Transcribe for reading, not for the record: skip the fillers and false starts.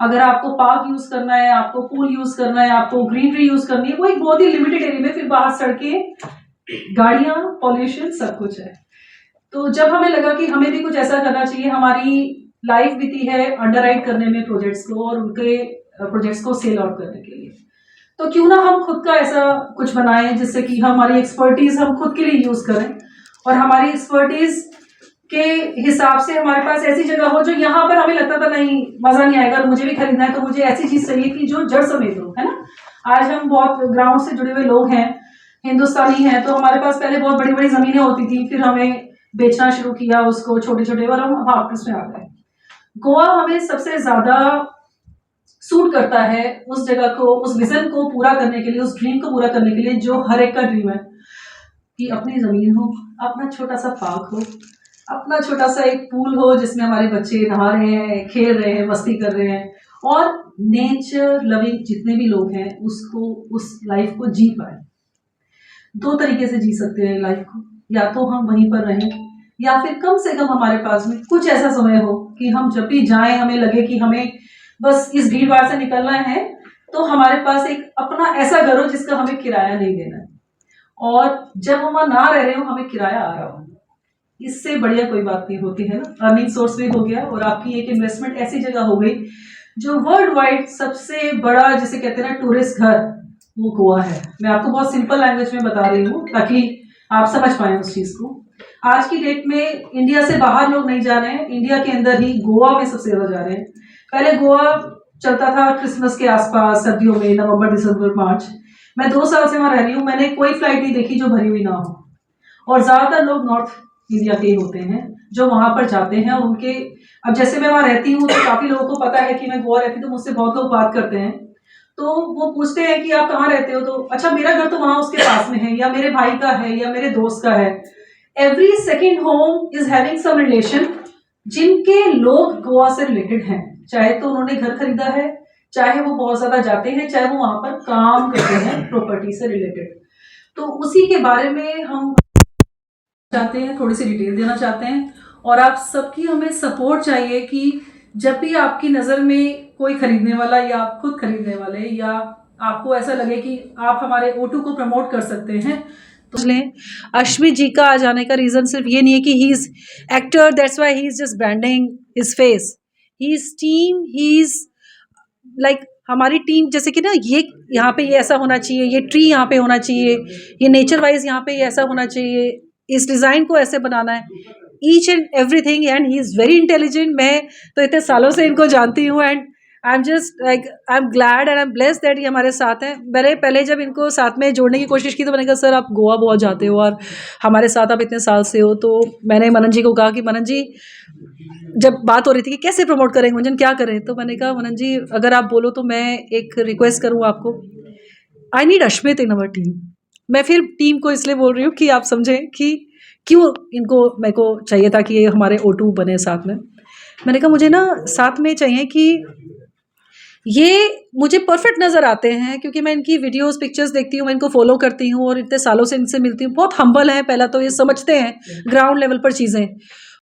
अगर आपको park use करना है, आपको पूल यूज करना है, आपको ग्रीनरी यूज करनी है, वो एक बहुत ही लिमिटेड एरिया में, फिर बाहर सड़कें, गाड़ियां, पॉल्यूशन, सब कुछ है। तो जब हमें लगा कि हमें भी कुछ ऐसा करना चाहिए, हमारी लाइफ बीती है अंडरराइट करने में प्रोजेक्ट्स को और उनके प्रोजेक्ट्स को सेल आउट करने के लिए, तो क्यों ना हम खुद का ऐसा कुछ बनाएं जिससे कि हमारी एक्सपर्टीज हम खुद के लिए यूज करें और हमारी एक्सपर्टीज के हिसाब से हमारे पास ऐसी जगह हो जो यहाँ पर हमें लगता था नहीं मजा नहीं आएगा, मुझे भी खरीदना है, तो मुझे ऐसी चीज चाहिए कि जो जड़ समेत हो, है ना। आज हम बहुत ग्राउंड से जुड़े हुए लोग हैं, हिंदुस्तानी हैं, तो हमारे पास पहले बहुत बड़ी बड़ी जमीनें होती थी, फिर हमें बेचना शुरू किया उसको छोटे छोटे, और हम वापस में आ गए। गोवा हमें सबसे ज्यादा सूट करता है उस जगह को, उस विजन को पूरा करने के लिए, उस ड्रीम को पूरा करने के लिए जो हर एक का ड्रीम है कि अपनी जमीन हो, अपना छोटा सा पार्क हो, अपना छोटा सा एक पूल हो जिसमें हमारे बच्चे नहा रहे हैं, खेल रहे हैं, मस्ती कर रहे हैं, और नेचर लविंग जितने भी लोग हैं उसको, उस लाइफ को जी पाए। दो तरीके से जी सकते हैं लाइफ को, या तो हम वहीं पर रहें, या फिर कम से कम हमारे पास में कुछ ऐसा समय हो कि हम जब भी जाएं हमें लगे कि हमें बस इस भीड़ भाड़ से निकलना है, तो हमारे पास एक अपना ऐसा घर हो जिसका हमें किराया नहीं देना है, और जब हम वहां ना रह रहे हो हमें किराया आ रहा हो। इससे बढ़िया कोई बात नहीं होती है ना। अर्निंग सोर्स भी हो गया और आपकी एक इन्वेस्टमेंट ऐसी जगह हो गई जो वर्ल्ड वाइड सबसे बड़ा, जिसे कहते हैं ना, टूरिस्ट घर, वो गोवा है। मैं आपको बहुत सिंपल लैंग्वेज में बता रही हूँ ताकि आप समझ पाए उस चीज को। आज की डेट में इंडिया से बाहर लोग नहीं जा रहे हैं, इंडिया के अंदर ही गोवा में सबसे ज्यादा जा रहे हैं। पहले गोवा चलता था क्रिसमस के आसपास, सर्दियों में, नवंबर, दिसंबर, मार्च। मैं 2 साल से वहां रह रही हूँ, मैंने कोई फ्लाइट नहीं देखी जो भरी हुई ना हो, और ज्यादातर लोग नॉर्थ इंडिया के ही होते हैं जो वहां पर जाते हैं। और उनके, अब जैसे मैं वहां रहती हूँ तो काफी लोगों को पता है कि मैं गोवा रहती हूँ, तो मुझसे बहुत लोग बात करते हैं, तो वो पूछते हैं कि आप कहाँ रहते हो, तो अच्छा मेरा घर तो वहां उसके पास में है, या मेरे भाई का है, या मेरे दोस्त का है। Every second home is having some relation जिनके लोग गोवा से रिलेटेड हैं, चाहे तो उन्होंने घर खरीदा है, चाहे वो बहुत ज्यादा जाते हैं, चाहे वो वहां पर काम करते हैं प्रॉपर्टी से रिलेटेड। तो उसी के बारे में हम चाहते हैं, थोड़ी सी डिटेल देना चाहते हैं, और आप सबकी हमें सपोर्ट चाहिए कि जब भी आपकी नज़र में कोई खरीदने वाला, या आप खुद खरीदने वाले, या आपको ऐसा लगे कि आप हमारे O2 को प्रमोट कर सकते हैं, तो लें। अश्मित जी का आ जाने का रीज़न सिर्फ ये नहीं है कि he is actor, that's why he is just branding his face, he is team, he is like हमारी टीम। जैसे कि ना, ये यहाँ पे ये ऐसा होना चाहिए, ये ट्री यहाँ पे होना चाहिए, ये नेचर वाइज यहाँ पे ये ऐसा होना चाहिए, इस डिज़ाइन को ऐसे बनाना है, each and everything. And he is very intelligent. मैं तो इतने सालों से इनको जानती हूँ, and I am just like, I am glad and I am blessed that ये हमारे साथ हैं। मैंने पहले जब इनको साथ में जोड़ने की कोशिश की तो मैंने कहा सर आप गोवा बहुत जाते हो और हमारे साथ आप इतने साल से हो, तो मैंने मनन जी को कहा कि मनन जी, जब बात हो रही थी कि कैसे प्रमोट करें गुंजन, क्या करें, तो मैंने कहा मनन जी अगर आप बोलो तो मैं एक रिक्वेस्ट करूँ आपको, I need Ashmit in our team. मैं फिर टीम को इसलिए बोल रही हूँ कि आप समझें कि क्यों इनको, मेरे को चाहिए था कि ये हमारे O2 बने साथ में। मैंने कहा मुझे ना साथ में चाहिए कि ये मुझे परफेक्ट नज़र आते हैं, क्योंकि मैं इनकी वीडियोस, पिक्चर्स देखती हूँ, मैं इनको फॉलो करती हूँ और इतने सालों से इनसे मिलती हूँ। बहुत हम्बल है, पहला तो ये समझते हैं ग्राउंड लेवल पर चीज़ें,